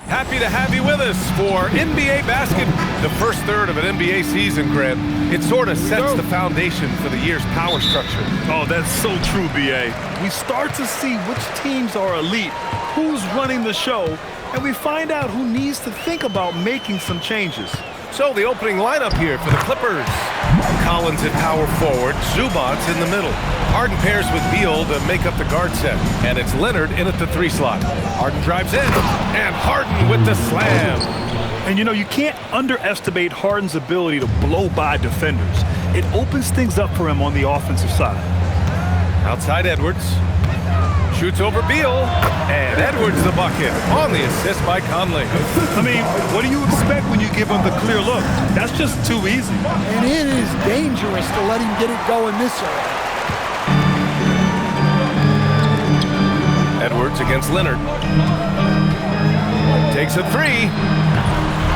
Happy to have you with us for NBA basket. The first third of an NBA season, Grant. It sort of sets the foundation for the year's power structure. Oh, that's so true, B.A. We start to see which teams are elite, who's running the show, and we find out who needs to think about making some changes. So the opening lineup here for the Clippers. Collins at power forward, Zubats in the middle. Harden pairs with Beal to make up the guard set. And it's Leonard in at the 3 slot. Harden drives in, and Harden with the slam. And you know, you can't underestimate Harden's ability to blow by defenders. It opens things up for him on the offensive side. Outside Edwards. Shoots over Beal, and Edwards the bucket on the assist by Conley. I mean, what do you expect when you give him the clear look? That's just too easy. And it is dangerous to let him get it going this early. Edwards against Leonard. Takes a 3.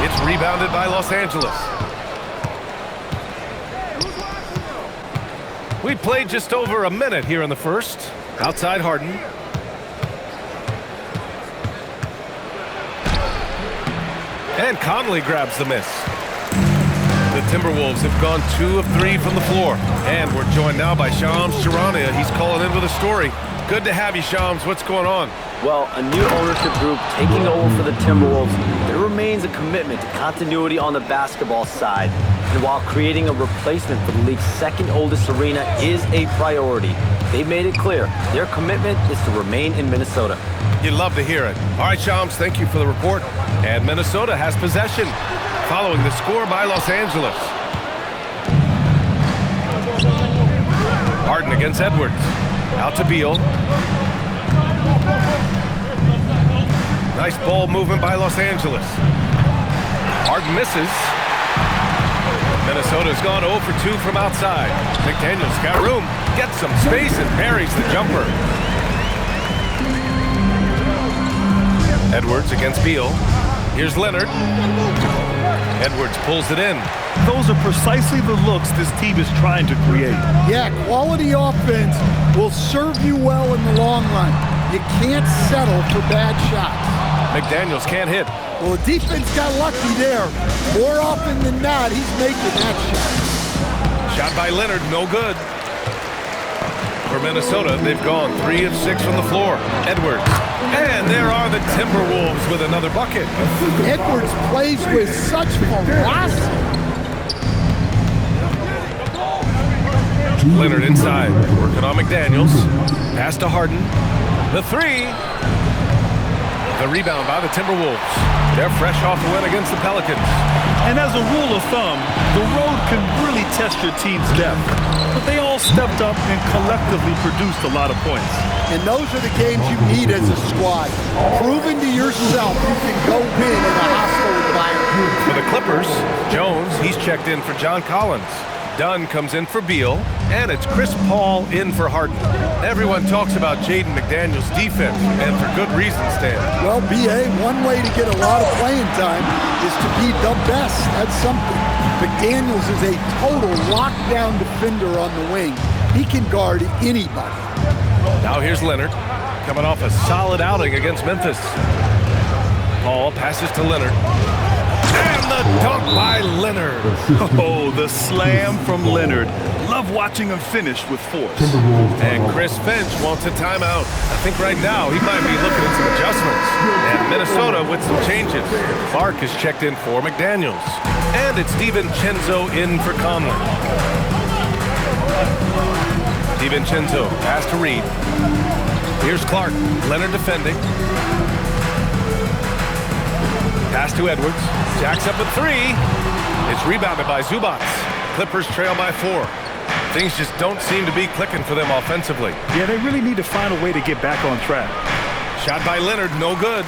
It's rebounded by Los Angeles. We played just over a minute here in the first. Outside Harden. And Conley grabs the miss. The Timberwolves have gone 2 of 3 from the floor. And we're joined now by Shams Charania. He's calling in with a story. Good to have you, Shams. What's going on? Well, a new ownership group taking over for the Timberwolves. There remains a commitment to continuity on the basketball side. And while creating a replacement for the league's second oldest arena is a priority, they've made it clear their commitment is to remain in Minnesota. You'd love to hear it. All right, Shams, thank you for the report. And Minnesota has possession following the score by Los Angeles. Harden against Edwards. Out to Beal. Nice ball movement by Los Angeles. Harden misses. Minnesota's gone 0 for 2 from outside. McDaniel's got room, gets some space, and parries the jumper. Edwards against Beal. Here's Leonard. Edwards pulls it in. Those are precisely the looks this team is trying to create. Yeah, quality offense will serve you well in the long run. You can't settle for bad shots. McDaniels can't hit. Well, the defense got lucky there. More often than not, he's making that shot. Shot by Leonard, no good. For Minnesota, they've gone 3 of 6 from the floor. Edwards. And there are the Timberwolves with another bucket. Edwards plays with such ferocity. Leonard inside, working on McDaniels. Pass to Harden. The 3. The rebound by the Timberwolves. They're fresh off the win against the Pelicans. And as a rule of thumb, the road can really test your team's depth. But they all stepped up and collectively produced a lot of points. And those are the games you need as a squad. Proving to yourself you can go win in a hostile environment. For the Clippers, Jones, he's checked in for John Collins. Dunn comes in for Beal, and it's Chris Paul in for Harden. Everyone talks about Jaden McDaniels' defense, and for good reason, Stan. Well, B.A., one way to get a lot of playing time is to be the best. That's something. McDaniels is a total lockdown defender on the wing. He can guard anybody. Now here's Leonard, coming off a solid outing against Memphis. Paul passes to Leonard. And the dunk by Leonard. Oh, the slam from Leonard. Love watching him finish with force. And Chris Finch wants a timeout. I think right now he might be looking at some adjustments. And Minnesota with some changes. Clark is checked in for McDaniels. And it's DiVincenzo in for Conley. DiVincenzo pass to Reed. Here's Clark. Leonard defending. Pass to Edwards. Jacks up a 3. It's rebounded by Zubats. Clippers trail by 4. Things just don't seem to be clicking for them offensively. Yeah, they really need to find a way to get back on track. Shot by Leonard, no good.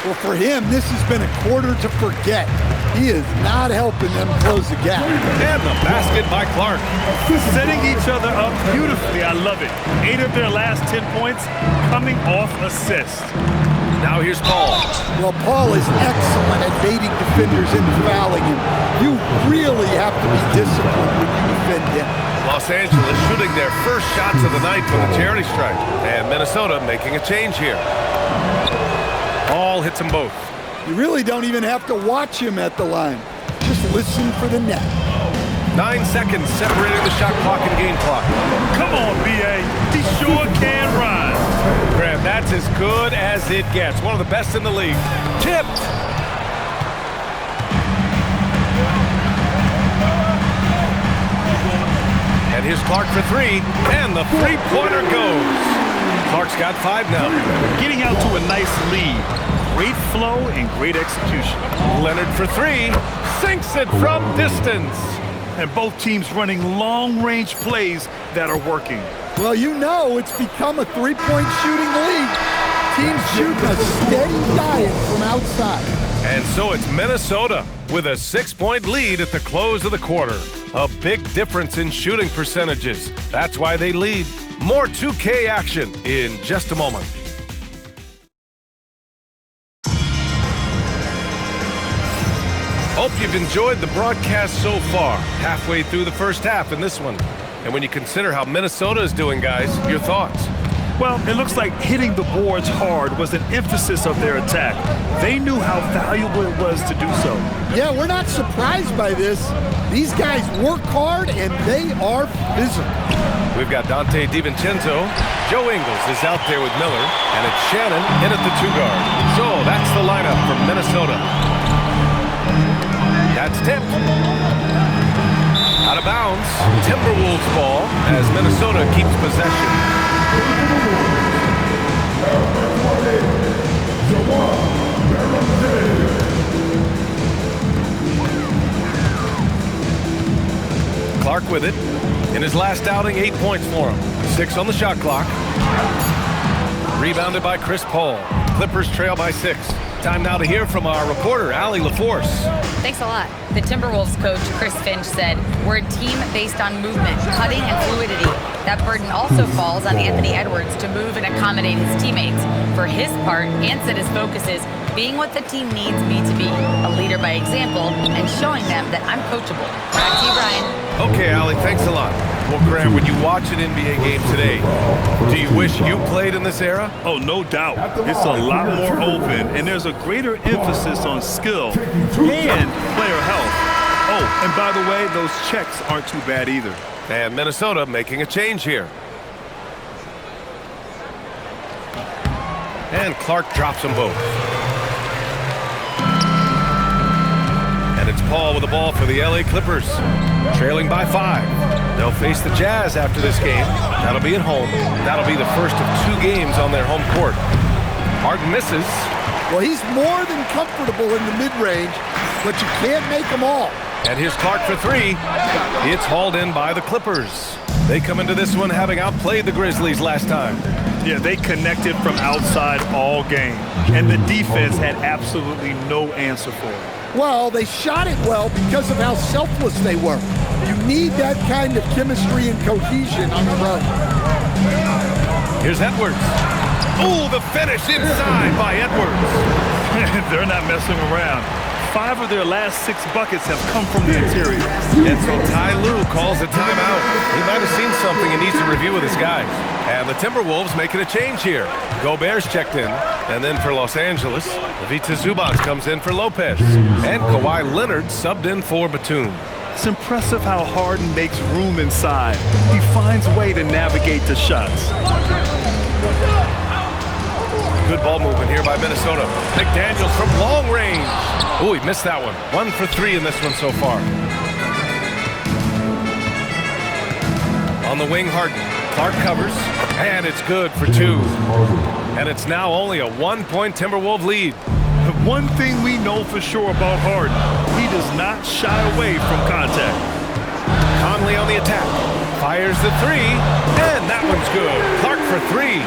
Well, for him, this has been a quarter to forget. He is not helping them close the gap. And the basket by Clark. Setting each other up beautifully. I love it. 8 of their last 10 points coming off assists. Now here's Paul. Well, Paul is excellent at baiting defenders into fouling him. You really have to be disciplined when you defend him. Los Angeles shooting their first shots of the night for the charity stripe. And Minnesota making a change here. Paul hits them both. You really don't even have to watch him at the line. Just listen for the net. 9 seconds separating the shot clock and game clock. Come on, B.A. He sure can run. Graham, that's as good as it gets. One of the best in the league. Tipped. And here's Clark for three, and the three-pointer goes. Clark's got 5 now. Getting out to a nice lead. Great flow and great execution. Leonard for 3, sinks it from distance. And both teams running long-range plays that are working. Well, you know it's become a three-point shooting league. Teams shooting a steady diet from outside. And so it's Minnesota with a 6-point lead at the close of the quarter. A big difference in shooting percentages. That's why they lead. More 2K action in just a moment. Hope you've enjoyed the broadcast so far. Halfway through the first half in this one. And when you consider how Minnesota is doing, guys, your thoughts? Well, it looks like hitting the boards hard was an emphasis of their attack. They knew how valuable it was to do so. Yeah, we're not surprised by this. These guys work hard, and they are physical. We've got Dante DiVincenzo. Joe Ingles is out there with Miller, and it's Shannon in at the 2-guard. So that's the lineup for Minnesota. That's tipped. Out of bounds. Timberwolves ball as Minnesota keeps possession. Clark with it. In his last outing, 8 points for him. 6 on the shot clock. Rebounded by Chris Paul. Clippers trail by 6. Time now to hear from our reporter, Allie LaForce. Thanks a lot. The Timberwolves coach, Chris Finch, said, "We're a team based on movement, cutting, and fluidity. That burden also falls on Anthony Edwards to move and accommodate his teammates. For his part, Ant said his focus is being what the team needs me to be, a leader by example, and showing them that I'm coachable." Back to you, Brian. Okay, Allie, thanks a lot. Well, Graham, when you watch an NBA game today, do you wish you played in this era? Oh, no doubt. It's a lot more open, and there's a greater emphasis on skill and player health. Oh, and by the way, those checks aren't too bad either. And Minnesota making a change here. And Clark drops them both. And it's Paul with the ball for the LA Clippers. Trailing by 5. They'll face the Jazz after this game. That'll be at home. That'll be the first of 2 games on their home court. Harden misses. Well, he's more than comfortable in the mid-range, but you can't make them all. And here's Clark for 3. It's hauled in by the Clippers. They come into this one having outplayed the Grizzlies last time. Yeah, they connected from outside all game, and the defense had absolutely no answer for it. Well, they shot it well because of how selfless they were. You need that kind of chemistry and cohesion on the road. Here's Edwards. Oh, the finish inside by Edwards. They're not messing around. 5 of their last 6 buckets have come from the interior. And so Ty Lue calls a timeout. He might have seen something and needs to review with his guys. And the Timberwolves making a change here. Gobert's checked in. And then for Los Angeles, Ivica Zubac comes in for Lopez. And Kawhi Leonard subbed in for Batum. It's impressive how Harden makes room inside. He finds a way to navigate the shots. Good ball movement here by Minnesota. McDaniels from long range. Oh, he missed that one. 1 for 3 in this one so far. On the wing, Harden. Clark covers, and it's good for 2. And it's now only a 1-point Timberwolves lead. The one thing we know for sure about Harden, he does not shy away from contact. Conley on the attack. Fires the 3, and that one's good. Clark for 3.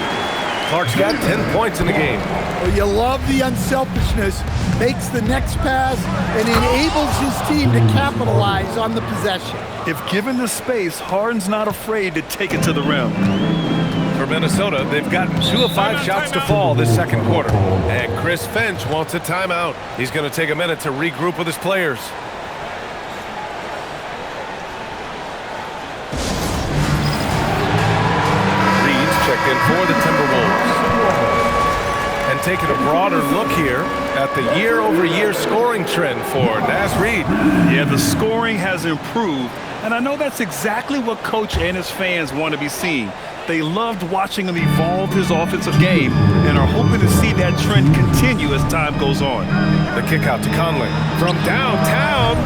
Clark's got 10 points in the game. Well, you love the unselfishness, makes the next pass, and enables his team to capitalize on the possession. If given the space, Harden's not afraid to take it to the rim. For Minnesota, they've gotten 2 of 5 shots to fall this second quarter. And Chris Finch wants a timeout. He's going to take a minute to regroup with his players. Reed's checked in for the Timberwolves. And taking a broader look here at the year-over-year scoring trend for Naz Reid. Yeah, the scoring has improved, and I know that's exactly what Coach and his fans want to be seeing. They loved watching him evolve his offensive game and are hoping to see that trend continue as time goes on. The kick out to Conley from downtown.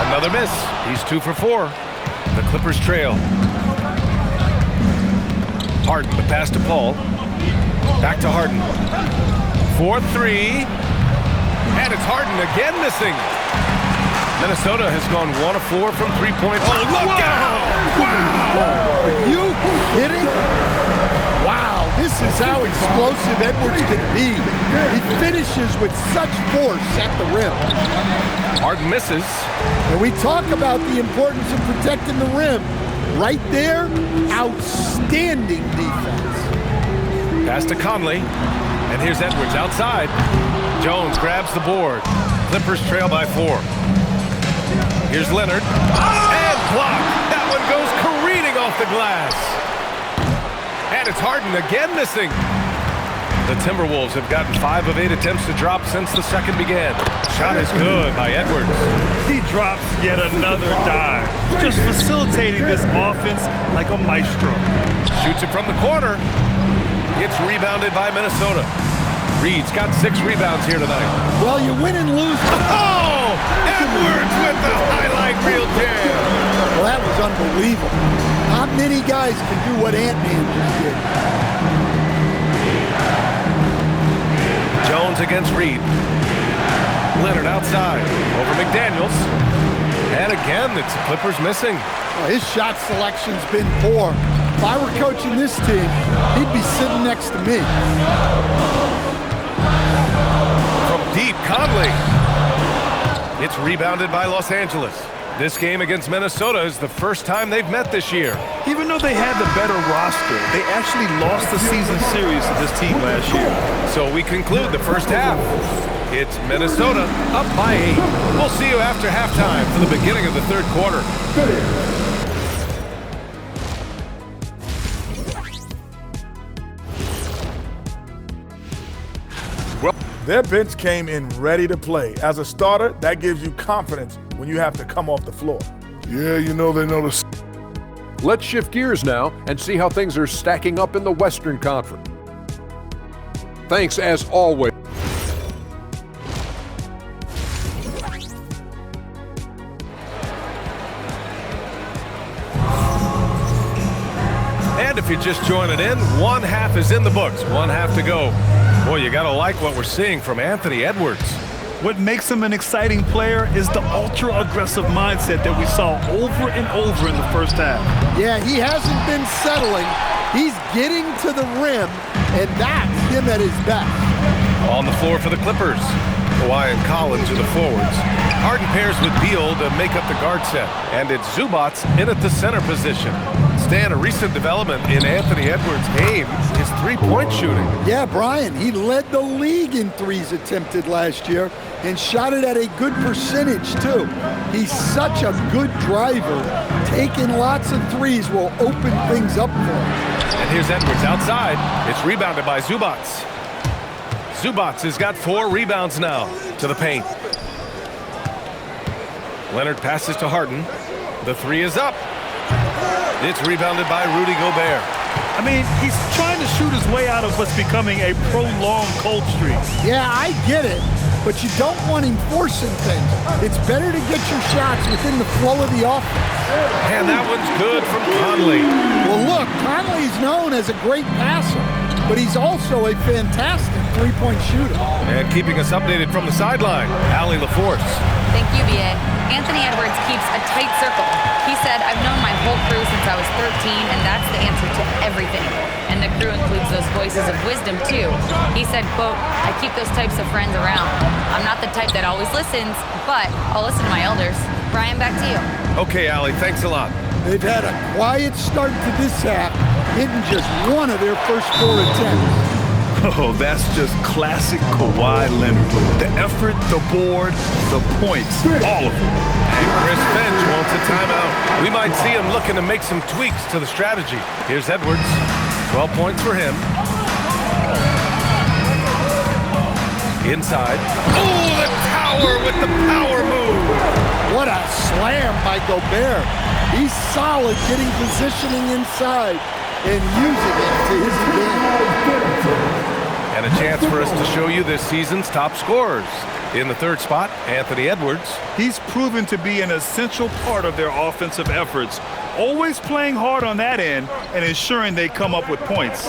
Another miss. He's 2 for 4. The Clippers trail. Harden, the pass to Paul. Back to Harden. 4-3. And it's Harden again missing. Minnesota has gone 1 of 4 from three-point. Oh, look out! Wow! Are you kidding? Wow, this is how explosive Edwards can be. He finishes with such force at the rim. Harden misses. And we talk about the importance of protecting the rim. Right there, outstanding defense. Pass to Conley. And here's Edwards outside. Jones grabs the board. Clippers trail by 4. Here's Leonard. And blocked. That one goes careening off the glass. And it's Harden again missing. The Timberwolves have gotten 5 of 8 attempts to drop since the second began. Shot is good by Edwards. He drops yet another dime, just facilitating this offense like a maestro. Shoots it from the corner. It's rebounded by Minnesota. Reed's got 6 rebounds here tonight. Well, you win and lose. Oh! Edwards with the highlight reel jam. Well, that was unbelievable. Not many guys can do what Ant-Man just did. Jones against Reed. Leonard outside. Over McDaniels. And again, it's the Clippers missing. Well, his shot selection's been poor. If I were coaching this team, he'd be sitting next to me. From deep, Conley. It's rebounded by Los Angeles. This game against Minnesota is the first time they've met this year. Even though they had the better roster, they actually lost the season series to this team last year. So we conclude the first half. It's Minnesota up by 8. We'll see you after halftime for the beginning of the third quarter. Their bench came in ready to play. As a starter, that gives you confidence when you have to come off the floor. Yeah, you know they know the. Let's shift gears now and see how things are stacking up in the Western Conference. Thanks as always. And if you're just joining in, one half is in the books, one half to go. Boy, you gotta like what we're seeing from Anthony Edwards. What makes him an exciting player is the ultra-aggressive mindset that we saw over and over in the first half. Yeah, he hasn't been settling. He's getting to the rim, and that's him at his best. On the floor for the Clippers. Kawhi and Collins are the forwards. Harden pairs with Beal to make up the guard set. And it's Zubats in at the center position. Stan, a recent development in Anthony Edwards' game is three-point shooting. Yeah, Brian, he led the league in threes attempted last year and shot it at a good percentage, too. He's such a good driver. Taking lots of threes will open things up for him. And here's Edwards outside. It's rebounded by Zubats. Zubats has got 4 rebounds now to the paint. Leonard passes to Harden. The 3 is up. It's rebounded by Rudy Gobert. I mean, he's trying to shoot his way out of what's becoming a prolonged cold streak. Yeah, I get it, but you don't want him forcing things. It's better to get your shots within the flow of the offense. And that one's good from Conley. Well, look, Conley's known as a great passer, but he's also a fantastic three-point shooter. And keeping us updated from the sideline, Allie LaForce. Thank you, B.A. Anthony Edwards keeps a tight circle. He said, I've known my whole crew since I was 13, and that's the answer to everything. And the crew includes those voices of wisdom, too. He said, quote, I keep those types of friends around. I'm not the type that always listens, but I'll listen to my elders. Brian, back to you. Okay, Allie, thanks a lot. They've had a quiet start to this half, hitting just one of their first 4 attempts. Oh, that's just classic Kawhi Leonard. The effort, the board, the points, all of them. And Chris Finch wants a timeout. We might see him looking to make some tweaks to the strategy. Here's Edwards. 12 points for him. Inside. Oh, the tower with the power move. What a slam by Gobert. He's solid getting positioning inside and using it to his advantage. And a chance for us to show you this season's top scorers. In the third spot, Anthony Edwards. He's proven to be an essential part of their offensive efforts, always playing hard on that end and ensuring they come up with points.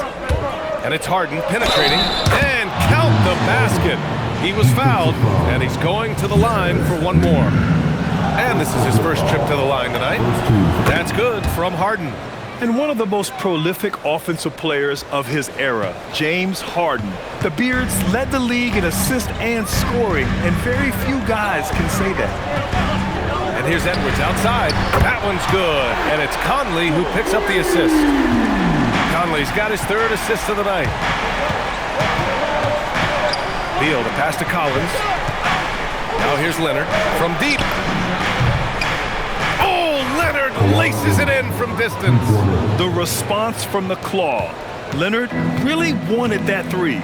And it's Harden penetrating and count the basket. He was fouled, and he's going to the line for one more. And this is his first trip to the line tonight. That's good from Harden. And one of the most prolific offensive players of his era, James Harden. The Beards led the league in assists and scoring, and very few guys can say that. And here's Edwards outside. That one's good. And it's Conley who picks up the assist. Conley's got his third assist of the night. Beal, the pass to Collins. Now here's Leonard from deep. Leonard laces it in from distance. The response from the claw. Leonard really wanted that three.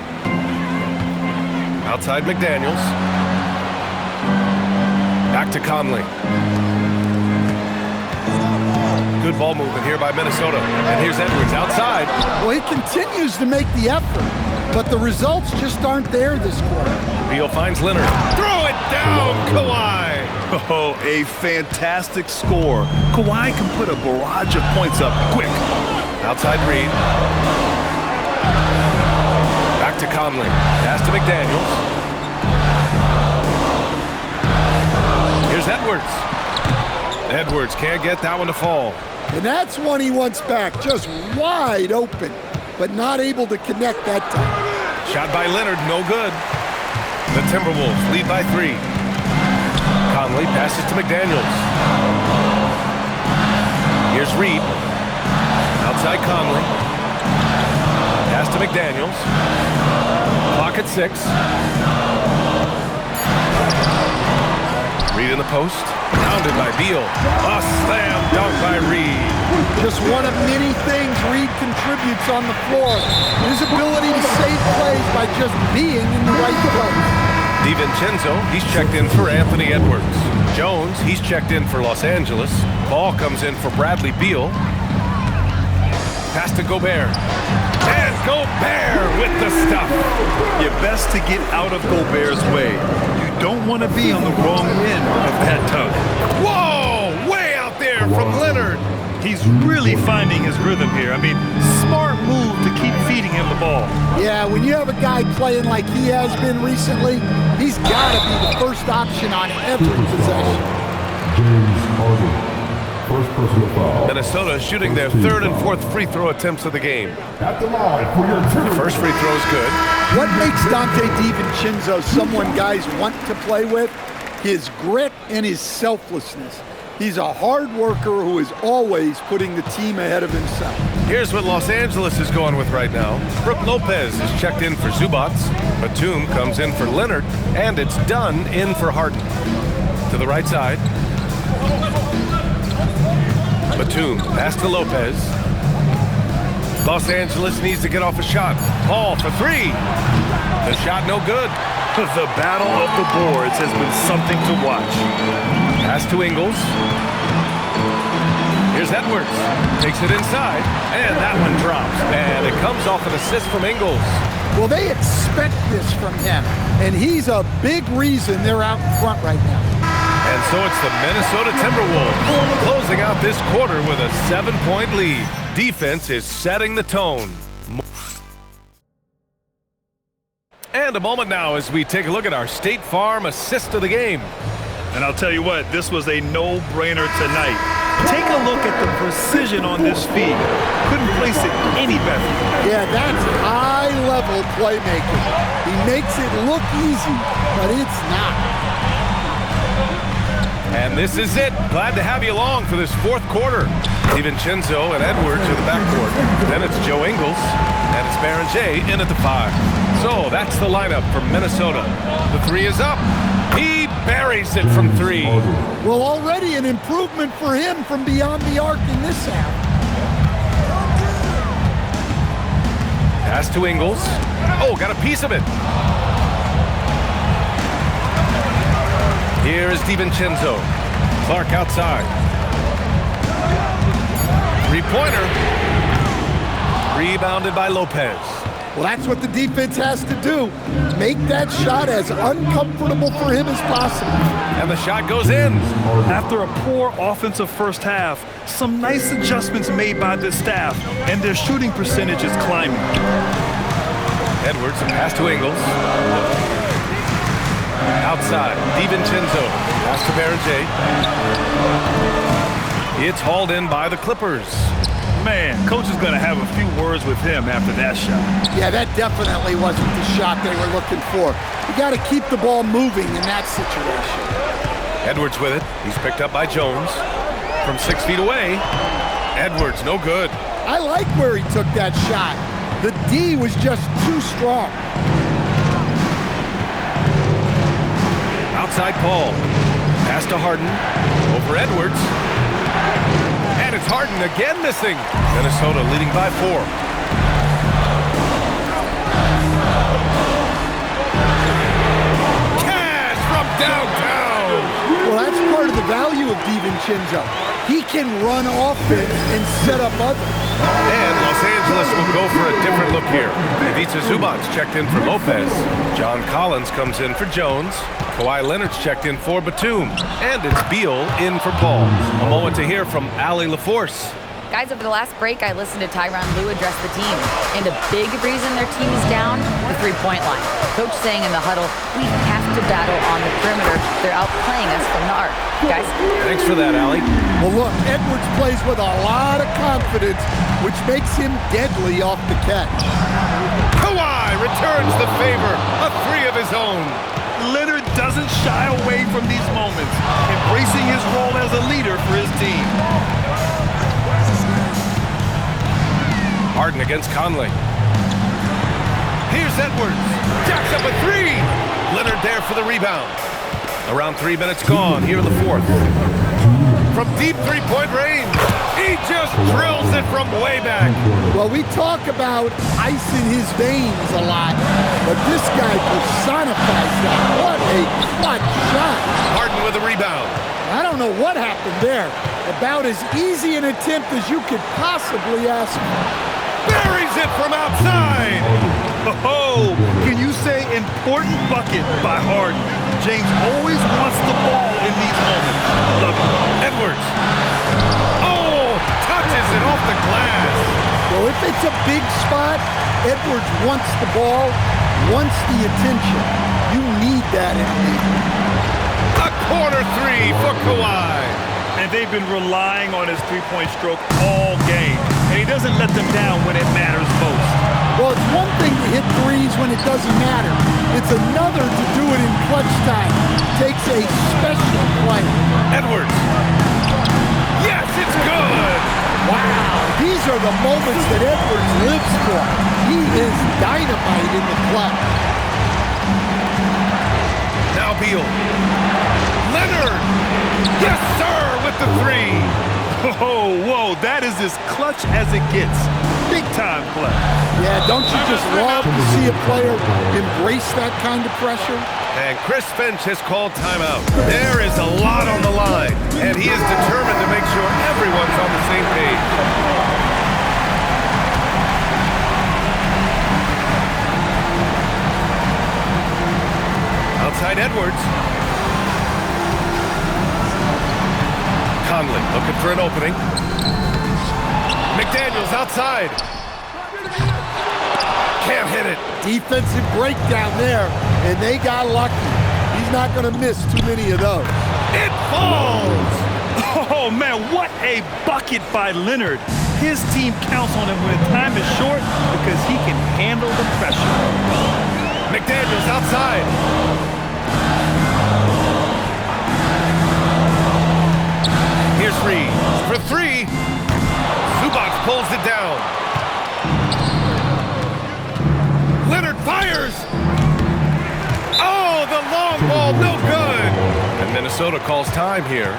Outside McDaniels. Back to Conley. Good ball movement here by Minnesota. And here's Edwards outside. Well, he continues to make the effort, but the results just aren't there this quarter. Beal finds Leonard. Throw it down, Kawhi. Oh, a fantastic score. Kawhi can put a barrage of points up quick. Outside Reed. Back to Conley. Pass to McDaniels. Here's Edwards. Edwards can't get that one to fall. And that's one he wants back, just wide open, but not able to connect that time. Shot by Leonard, no good. The Timberwolves lead by 3. Conley passes to McDaniels. Here's Reed. Outside Conley. Pass to McDaniels. Clock at 6. Reed in the post. Pounded by Beal. A slam dunk by Reed. Just one of many things Reed contributes on the floor. His ability to save plays by just being in the right place. DiVincenzo, he's checked in for Anthony Edwards. Jones, he's checked in for Los Angeles. Ball comes in for Bradley Beal. Pass to Gobert. And Gobert with the stuff. You're best to get out of Gobert's way. You don't want to be on the wrong end of that tug. Whoa! Way out there from Leonard. He's really finding his rhythm here. I mean, smart move to keep feeding him the ball. Yeah, when you have a guy playing like he has been recently, he's got to be the first option on every possession. James Harden, first personal foul. Minnesota shooting their third and fourth free throw attempts of the game. At the line for your The first free throw is good. What makes Dante DiVincenzo someone guys want to play with? His grit and his selflessness. He's a hard worker who is always putting the team ahead of himself. Here's what Los Angeles is going with right now. Brook Lopez is checked in for Zubac. Batum comes in for Leonard. And it's Dunn in for Harden. To the right side. Batum, pass to Lopez. Los Angeles needs to get off a shot. Paul for 3. The shot no good. The battle of the boards has been something to watch. Pass to Ingles. Here's Edwards. Takes it inside, and that one drops. And it comes off an assist from Ingles. Well, they expect this from him, and he's a big reason they're out in front right now. And so it's the Minnesota Timberwolves closing out this quarter with a 7-point lead. Defense is setting the tone. And a moment now as we take a look at our State Farm assist of the game. And I'll tell you what, this was a no-brainer tonight. Take a look at the precision on this feed. Couldn't place it any better. Yeah, that's high-level playmaking. He makes it look easy, but it's not. And this is it. Glad to have you along for this fourth quarter. DiVincenzo and Edwards to the backcourt. Then it's Joe Ingles, and it's Baron J in at the 5. So that's the lineup for Minnesota. The 3 is up. He buries it from 3. Well, already an improvement for him from beyond the arc in this half. Pass to Ingles. Oh, got a piece of it. Here is DiVincenzo. Clark outside. Three-pointer. Rebounded by Lopez. Well, that's what the defense has to do. Make that shot as uncomfortable for him as possible. And the shot goes in. After a poor offensive first half, some nice adjustments made by this staff, and their shooting percentage is climbing. Edwards, a pass to Ingles. Outside, DiVincenzo. Pass to Barrett. It's hauled in by the Clippers. Man, coach is going to have a few words with him after that shot. Yeah, that definitely wasn't the shot they were looking for. You got to keep the ball moving in that situation. Edwards with it. He's picked up by Jones. From 6 feet away. Edwards, no good. I like where he took that shot. The D was just too strong. Outside Paul. Pass to Harden. Over Edwards. And it's Harden again missing. Minnesota leading by 4. Cash from downtown. Well, that's part of the value of DiVincenzo. He can run offense and set up others. And Los Angeles will go for a different look here. Ivica Zubac checked in for Lopez. John Collins comes in for Jones. Kawhi Leonard's checked in for Batum. And it's Beal in for Paul. A moment to hear from Allie LaForce. Guys, over the last break, I listened to Tyronn Lue address the team. And a big reason their team is down, the three-point line. Coach saying in the huddle, we have to battle on the perimeter. They're outplaying us from the arc. Guys? Thanks for that, Allie. Well, look, Edwards plays with a lot of confidence, which makes him deadly off the catch. Kawhi returns the favor, a 3 of his own. Leonard doesn't shy away from these moments, embracing his role as a leader for his team. Harden against Conley. Here's Edwards. Jacks up a 3. Leonard there for the rebound. Around 3 minutes gone here in the 4th. From deep three-point range, he just drills it from way back. Well, we talk about ice in his veins a lot, but this guy personifies that. What a clutch shot. Harden with a rebound. I don't know what happened there. About as easy an attempt as you could possibly ask for. Buries it from outside. Oh, can you say important bucket by Harden? James always wants the ball in these moments. Love it. Edwards. Oh, touches it off the glass. Well, if it's a big spot, Edwards wants the ball, wants the attention. You need that in a league. A corner 3 for Kawhi. And they've been relying on his three-point stroke all game. And he doesn't let them down when it matters most. Well, it's one thing to hit threes when it doesn't matter. It's another to do it in clutch time. Takes a special player. Edwards. Yes, it's good. Wow, these are the moments that Edwards lives for. He is dynamite in the clutch. Now Beal. Leonard. Yes, sir, with the 3. Oh, whoa, that is as clutch as it gets. Big time clutch. Yeah, don't you just love to see a player embrace that kind of pressure? And Chris Finch has called timeout. There is a lot on the line, and he is determined to make sure everyone's on the same page. Outside Edwards. Conley looking for an opening. McDaniels outside. Can't hit it. Defensive breakdown there, and they got lucky. He's not going to miss too many of those. It falls. Oh, man, what a bucket by Leonard. His team counts on him when time is short because he can handle the pressure. McDaniels outside. Here's Reed for 3. Zubac pulls it down. Leonard fires. Oh, the long ball, no good. And Minnesota calls time here.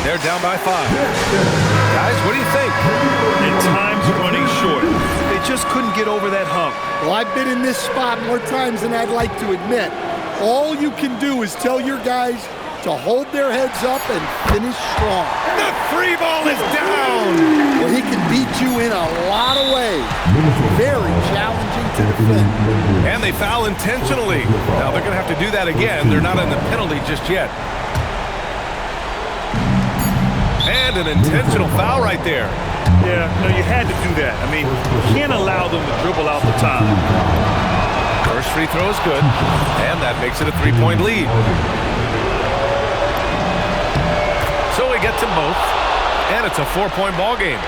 They're down by 5. Guys, what do you think? And time's running short. They just couldn't get over that hump. Well, I've been in this spot more times than I'd like to admit. All you can do is tell your guys to hold their heads up and finish strong. The free ball is down. Well, he can beat you in a lot of ways. Very challenging to defend. And they foul intentionally. Now they're going to have to do that again. They're not in the penalty just yet. And an intentional foul right there. Yeah, no, you had to do that. I mean, you can't allow them to dribble out the top. First free throw is good, and that makes it a 3-point lead. So he gets them both, and it's a 4-point ball game.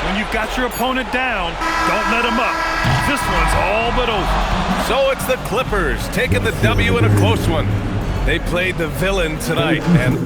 When you've got your opponent down, don't let him up. This one's all but over. So it's the Clippers taking the W in a close one. They played the villain tonight, and